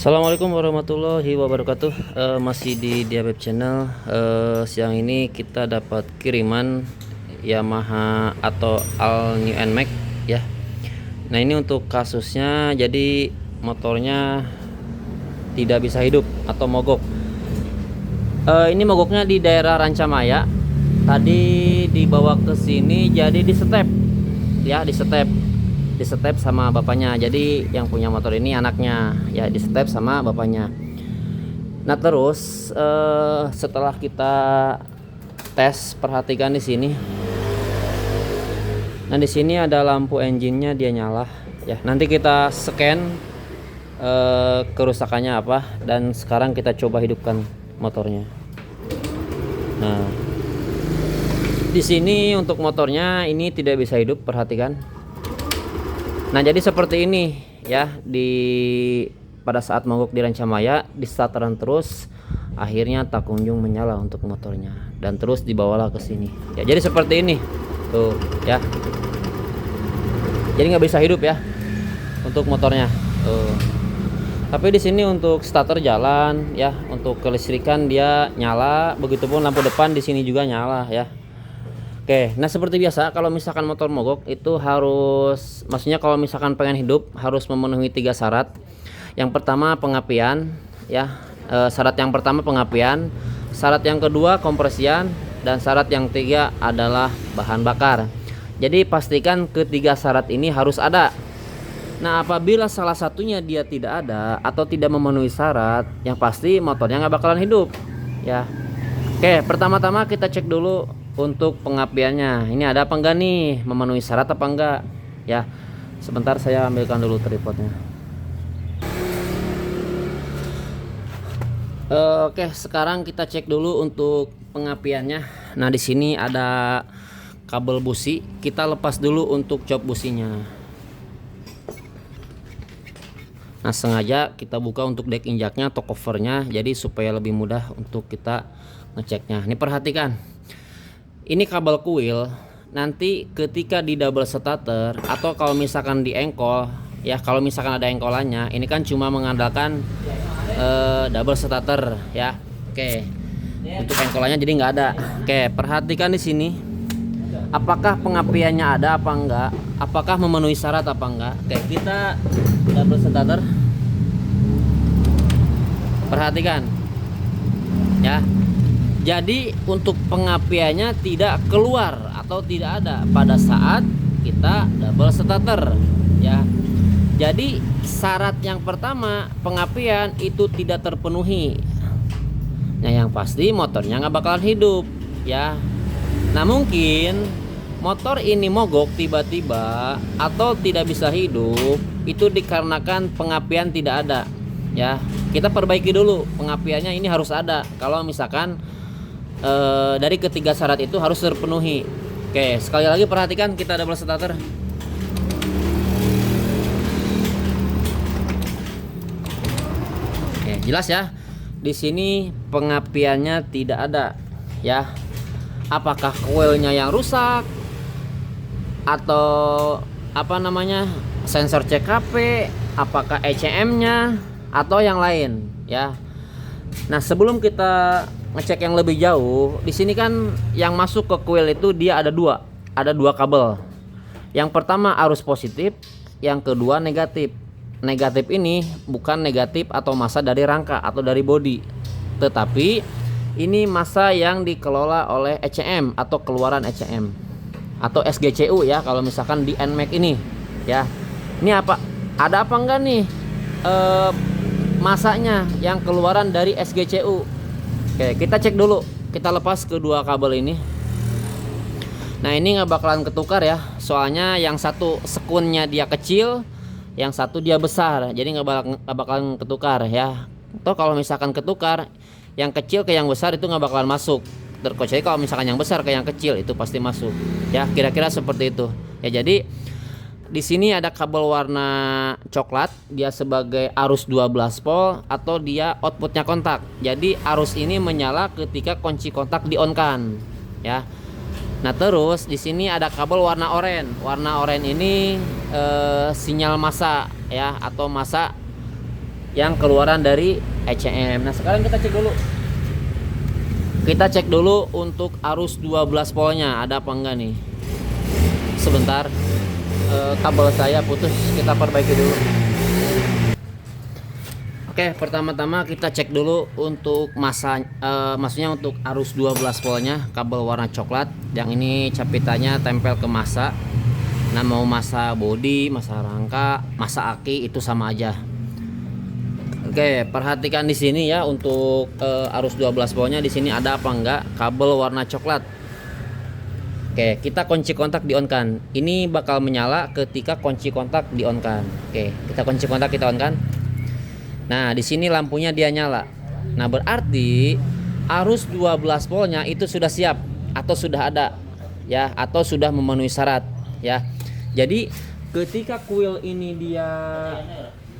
Assalamualaikum warahmatullahi wabarakatuh. Masih di Diabeb Channel. Siang ini kita dapat kiriman Yamaha atau All New NMAX ya. Nah, ini untuk kasusnya, jadi motornya tidak bisa hidup atau mogok. Ini mogoknya di daerah Rancamaya. Tadi dibawa ke sini, jadi di step ya, di step sama bapaknya. Jadi yang punya motor ini anaknya ya, di step sama bapaknya. Nah, terus setelah kita tes, perhatikan di sini. Nah, di sini ada lampu engine-nya, dia nyala ya. Nanti kita scan kerusakannya apa, dan sekarang kita coba hidupkan motornya. Nah, di sini untuk motornya ini tidak bisa hidup, perhatikan. Nah, jadi seperti ini ya, pada saat mogok di Rancamaya, di starteran terus, akhirnya tak kunjung menyala untuk motornya, dan terus dibawalah ke sini ya. Jadi seperti ini tuh ya, jadi nggak bisa hidup ya untuk motornya tuh. Tapi di sini untuk starter jalan ya, untuk kelistrikan dia nyala, begitupun lampu depan di sini juga nyala ya. Oke, nah seperti biasa kalau misalkan motor mogok itu harus, maksudnya kalau misalkan pengen hidup harus memenuhi 3 syarat. Yang pertama pengapian ya, syarat yang pertama pengapian, syarat yang kedua kompresian, dan syarat yang ketiga adalah bahan bakar. Jadi pastikan ketiga syarat ini harus ada. Nah, apabila salah satunya dia tidak ada atau tidak memenuhi syarat, yang pasti motornya nggak bakalan hidup ya. Oke, pertama-tama kita cek dulu untuk pengapiannya, ini ada apa enggak nih, memenuhi syarat apa enggak ya. Sebentar, saya ambilkan dulu tripodnya. Oke, sekarang kita cek dulu untuk pengapiannya. Nah, di sini ada kabel busi, kita lepas dulu untuk cop businya. Nah, sengaja kita buka untuk deck injaknya atau covernya, jadi supaya lebih mudah untuk kita ngeceknya. Ini perhatikan, ini kabel kuil. Nanti ketika di double starter atau kalau misalkan di engkol ya, kalau misalkan ada engkolannya, ini kan cuma mengandalkan double starter ya. Oke, untuk engkolannya jadi nggak ada. Oke, perhatikan di sini, apakah pengapiannya ada apa enggak, apakah memenuhi syarat apa enggak. Oke, kita double starter, perhatikan ya. Jadi untuk pengapiannya tidak keluar atau tidak ada pada saat kita double starter ya. Jadi syarat yang pertama, pengapian itu tidak terpenuhi. Nah, yang pasti motornya nggak bakalan hidup ya. Nah, mungkin motor ini mogok tiba-tiba atau tidak bisa hidup itu dikarenakan pengapian tidak ada ya. Kita perbaiki dulu pengapiannya, ini harus ada. Kalau misalkan dari ketiga syarat itu harus terpenuhi. Oke, sekali lagi perhatikan, kita double starter. Oke, jelas ya. Di sini pengapiannya tidak ada ya. Apakah koilnya yang rusak atau apa namanya, sensor CKP, apakah ECM-nya atau yang lain ya. Nah, sebelum kita ngecek yang lebih jauh, di sini kan yang masuk ke kuil itu dia ada dua kabel. Yang pertama arus positif, yang kedua negatif. Negatif ini bukan negatif atau massa dari rangka atau dari bodi, tetapi ini massa yang dikelola oleh ECM atau keluaran ECM atau SGCU ya, kalau misalkan di NMAX ini ya. Ini apa, ada apa enggak nih masanya yang keluaran dari SGCU. Oke, kita cek dulu, kita lepas kedua kabel ini. Nah, ini nggak bakalan ketukar ya, soalnya yang satu sekunnya dia kecil, yang satu dia besar, jadi nggak bakalan ketukar ya. Atau kalau misalkan ketukar, yang kecil ke yang besar itu nggak bakalan masuk. Terkecuali kalau misalkan yang besar ke yang kecil itu pasti masuk ya, kira-kira seperti itu ya. Jadi di sini ada kabel warna coklat, dia sebagai arus 12 volt atau dia outputnya kontak. Jadi arus ini menyala ketika kunci kontak di on kan ya. Nah, terus di sini ada kabel warna oranye. Warna oranye ini sinyal massa ya, atau massa yang keluaran dari ECM. Nah sekarang kita cek dulu. Kita cek dulu untuk arus 12 voltnya ada apa enggak nih. Sebentar, kabel saya putus, kita perbaiki dulu. Oke, pertama-tama kita cek dulu untuk maksudnya untuk arus 12 voltnya kabel warna coklat. Yang ini capitannya tempel ke masa. Nah mau masa bodi, masa rangka, masa aki itu sama aja. Oke, perhatikan di sini ya untuk arus 12 voltnya di sini ada apa enggak kabel warna coklat. Oke, kita kunci kontak di on kan. Ini bakal menyala ketika kunci kontak di on kan. Oke, kita kunci kontak, kita on kan. Nah, di sini lampunya dia nyala. Nah, berarti arus 12 voltnya itu sudah siap atau sudah ada ya, atau sudah memenuhi syarat ya. Jadi, ketika kuil ini dia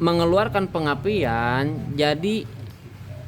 mengeluarkan pengapian, jadi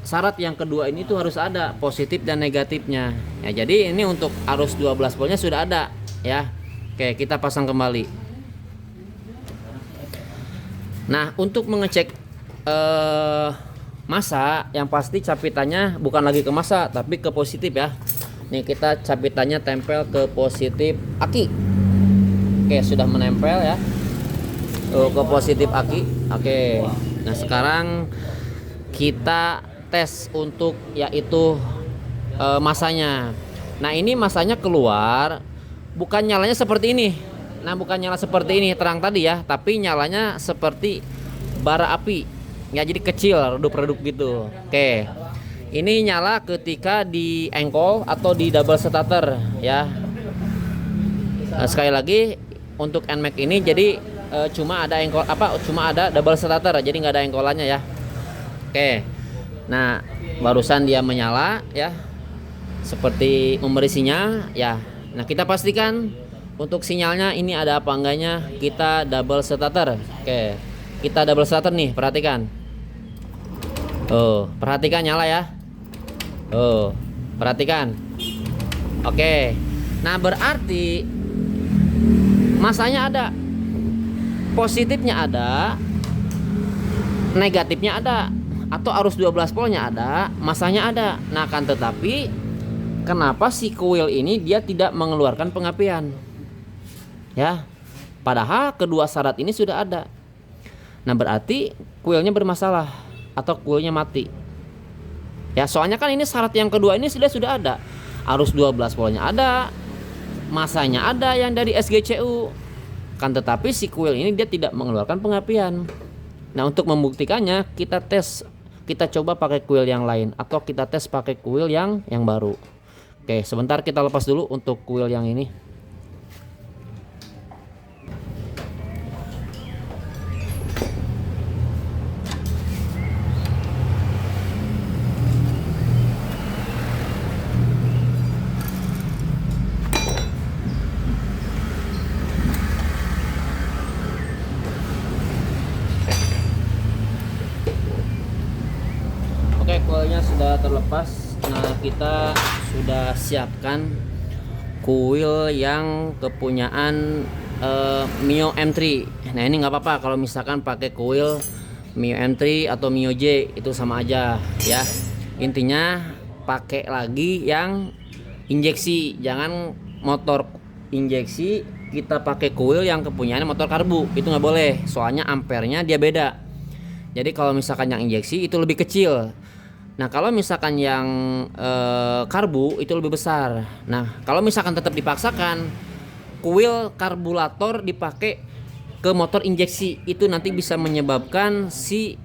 syarat yang kedua ini tuh harus ada positif dan negatifnya ya. Jadi ini untuk arus 12 voltnya sudah ada ya. Oke, kita pasang kembali. Nah untuk mengecek masa, yang pasti capitannya bukan lagi ke masa tapi ke positif ya. Nih kita capitannya tempel ke positif aki. Oke, sudah menempel ya ke positif aki. Oke, nah sekarang kita tes untuk yaitu masanya. Nah ini masanya keluar, bukan nyalanya seperti ini. Nah bukan nyala seperti ini terang tadi ya, tapi nyalanya seperti bara api ya, jadi kecil, redup-redup gitu. Oke, ini nyala ketika di engkol atau di double starter ya. Nah, sekali lagi untuk NMAX ini jadi cuma ada engkol cuma ada double starter, jadi nggak ada engkolannya ya. Oke, nah barusan dia menyala ya, seperti memberi sinyal ya. Nah kita pastikan untuk sinyalnya ini ada apa enggaknya, kita double starter. Oke, kita double starter nih, perhatikan. Perhatikan nyala ya. Perhatikan. Oke, nah berarti masanya ada, positifnya ada, negatifnya ada, atau arus 12 voltnya ada, masanya ada. Nah kan tetapi kenapa si kuil ini dia tidak mengeluarkan pengapian ya, padahal kedua syarat ini sudah ada. Nah berarti kuilnya bermasalah atau kuilnya mati ya, soalnya kan ini syarat yang kedua ini sudah ada, arus 12 voltnya ada, masanya ada yang dari SGCU kan, tetapi si kuil ini dia tidak mengeluarkan pengapian. Nah untuk membuktikannya kita tes, kita coba pakai kuil yang lain atau kita tes pakai kuil yang baru. Oke, sebentar kita lepas dulu untuk kuil yang ini. Oke, kuilnya sudah terlepas. Nah kita sudah siapkan kuil yang kepunyaan Mio M3. Nah ini nggak apa-apa kalau misalkan pakai kuil Mio M3 atau Mio J, itu sama aja ya. Intinya pakai lagi yang injeksi, jangan motor injeksi kita pakai kuil yang kepunyaan motor karbu, itu nggak boleh, soalnya ampernya dia beda. Jadi kalau misalkan yang injeksi itu lebih kecil. Nah kalau misalkan yang karbu itu lebih besar. Nah kalau misalkan tetap dipaksakan kuil karburator dipakai ke motor injeksi, itu nanti bisa menyebabkan si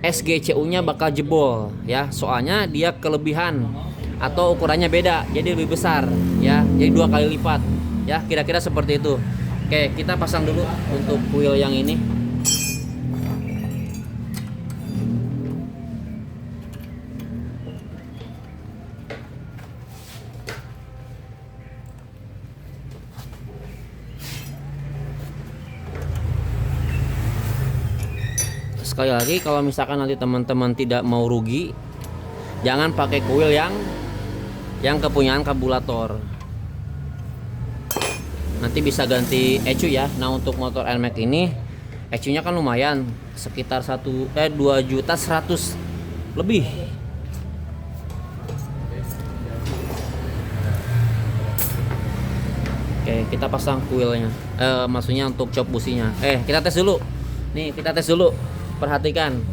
SGCU nya bakal jebol ya, soalnya dia kelebihan atau ukurannya beda, jadi lebih besar ya, jadi 2 kali lipat ya, kira-kira seperti itu. Oke, kita pasang dulu untuk kuil yang ini. Sekali lagi, kalau misalkan nanti teman-teman tidak mau rugi, jangan pakai kuil yang kepunyaan karburator. Nanti bisa ganti ECU ya. Nah untuk motor NMAX ini ECU-nya kan lumayan, sekitar 2.100.000 lebih. Oke, kita pasang kuilnya. Maksudnya untuk cop businya. Kita tes dulu. Nih, kita tes dulu. Perhatikan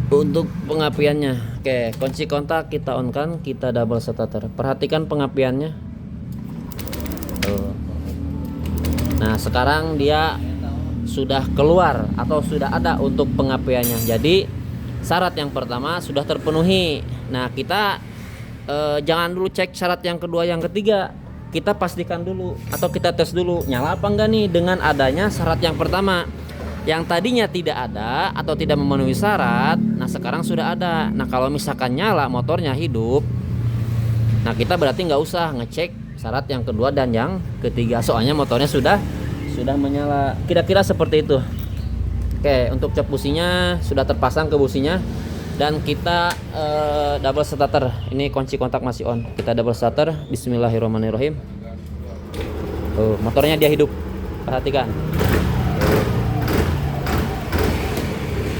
untuk pengapiannya. Oke, kunci kontak kita on kan, kita double starter. Perhatikan pengapiannya. Tuh. Nah, sekarang dia sudah keluar atau sudah ada untuk pengapiannya. Jadi syarat yang pertama sudah terpenuhi. Nah, kita jangan dulu cek syarat yang kedua, yang ketiga. Kita pastikan dulu atau kita tes dulu nyala apa enggak nih dengan adanya syarat yang pertama. Yang tadinya tidak ada atau tidak memenuhi syarat, nah sekarang sudah ada. Nah, kalau misalkan nyala motornya hidup, nah kita berarti nggak usah ngecek syarat yang kedua dan yang ketiga, soalnya motornya sudah menyala. Kira-kira seperti itu. Oke, untuk cop businya sudah terpasang ke businya. Dan kita double starter. Ini kunci kontak masih on. Kita double starter. Bismillahirrahmanirrahim. Motornya dia hidup. Perhatikan.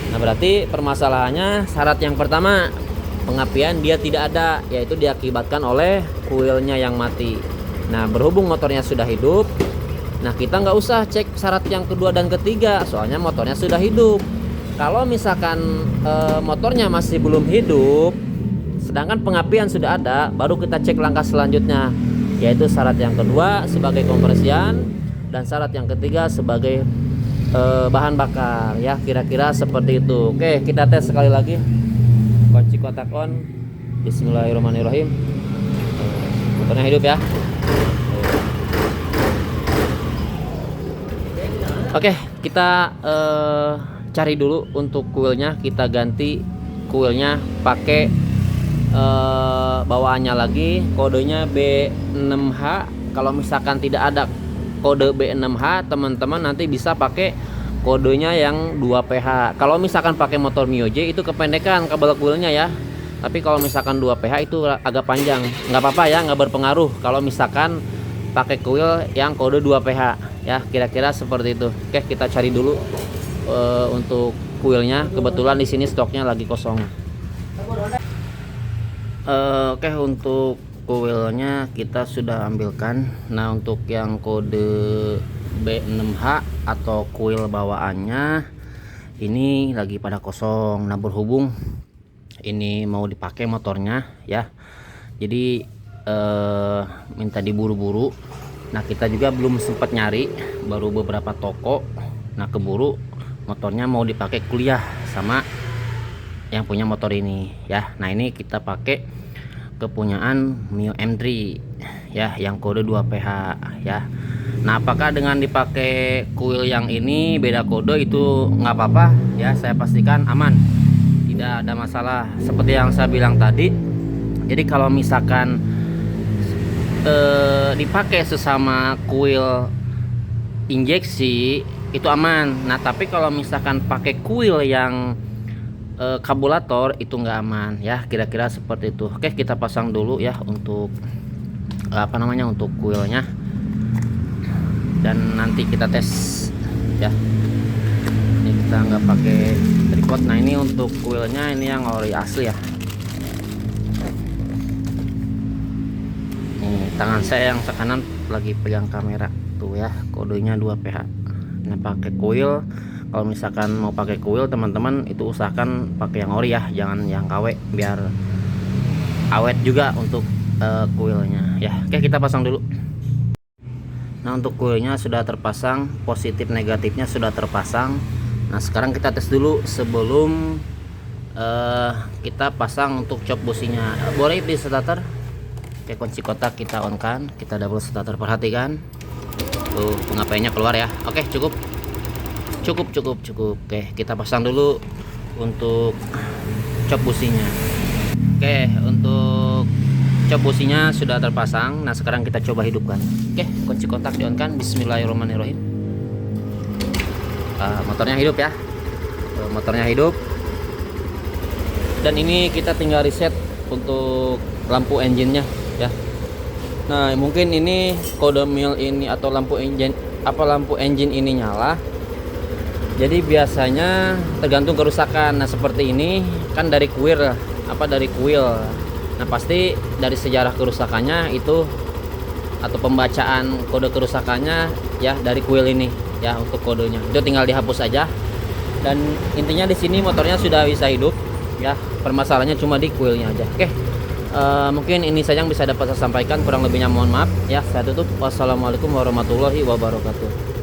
Nah, berarti permasalahannya syarat yang pertama, pengapian dia tidak ada, yaitu diakibatkan oleh kuilnya yang mati. Nah, berhubung motornya sudah hidup, nah kita nggak usah cek syarat yang kedua dan ketiga, soalnya motornya sudah hidup. Kalau misalkan motornya masih belum hidup, sedangkan pengapian sudah ada, baru kita cek langkah selanjutnya, yaitu syarat yang kedua sebagai kompresian dan syarat yang ketiga sebagai bahan bakar, ya kira-kira seperti itu. Oke, kita tes sekali lagi. Kunci kontak on. Bismillahirrahmanirrahim. Motornya hidup ya. Oke, kita cari dulu untuk kuilnya. Kita ganti kuilnya pakai bawaannya lagi, kodenya B6H. Kalau misalkan tidak ada kode B6H, teman-teman nanti bisa pakai kodenya yang 2PH. Kalau misalkan pakai motor Mio J itu kependekan kabel kuilnya ya. Tapi kalau misalkan 2PH itu agak panjang. Nggak apa-apa ya, nggak berpengaruh kalau misalkan pakai kuil yang kode 2PH ya, kira-kira seperti itu. Oke, kita cari dulu untuk kuilnya. Kebetulan di sini stoknya lagi kosong. Oke, untuk kuilnya kita sudah ambilkan. Nah, untuk yang kode B6H atau kuil bawaannya ini lagi pada kosong. Nah, berhubung ini mau dipakai motornya ya, jadi minta diburu-buru. Nah, kita juga belum sempat nyari, baru beberapa toko. Nah, keburu motornya mau dipakai kuliah sama yang punya motor ini ya. Nah, ini kita pakai kepunyaan Mio M3 ya, yang kode 2PH ya. Nah, apakah dengan dipakai kuil yang ini beda kode itu nggak apa-apa ya? Saya pastikan aman, tidak ada masalah. Seperti yang saya bilang tadi, jadi kalau misalkan dipakai sesama kuil injeksi itu aman. Nah, tapi kalau misalkan pakai kuil yang karburator itu nggak aman ya, kira-kira seperti itu. Oke, kita pasang dulu ya untuk untuk kuilnya, dan nanti kita tes ya. Ini kita nggak pakai tripod. Nah, ini untuk kuilnya, ini yang ori asli ya. Nih, tangan saya yang kanan lagi pegang kamera tuh ya, kodenya 2PH. Nah, pakai kuil. Kalau misalkan mau pakai kuil, teman-teman itu usahakan pakai yang ori ya, jangan yang KW, biar awet juga untuk kuilnya ya. Oke, kita pasang dulu. Nah, untuk kuilnya sudah terpasang, positif negatifnya sudah terpasang. Nah, sekarang kita tes dulu sebelum kita pasang untuk cop businya. Boleh di starter. Oke, kunci kotak kita on kan, kita double starter. Perhatikan tuh pengapiannya keluar ya. Oke, cukup. Oke, kita pasang dulu untuk cop businya. Oke, untuk cop businya sudah terpasang. Nah, sekarang kita coba hidupkan. Oke, kunci kontak di on kan. Bismillahirrahmanirrahim. Motornya hidup ya. Motornya hidup. Dan ini kita tinggal reset untuk lampu engine-nya ya. Nah, mungkin ini kode mil ini atau lampu engine ini nyala. Jadi biasanya tergantung kerusakan. Nah, seperti ini kan dari dari kuil. Nah, pasti dari sejarah kerusakannya itu atau pembacaan kode kerusakannya ya dari kuil ini ya untuk kodenya. Itu tinggal dihapus aja. Dan intinya di sini motornya sudah bisa hidup ya. Permasalahannya cuma di kuilnya aja. Oke. Mungkin ini saja yang bisa dapat saya sampaikan, kurang lebihnya mohon maaf ya. Saya tutup. Wassalamualaikum warahmatullahi wabarakatuh.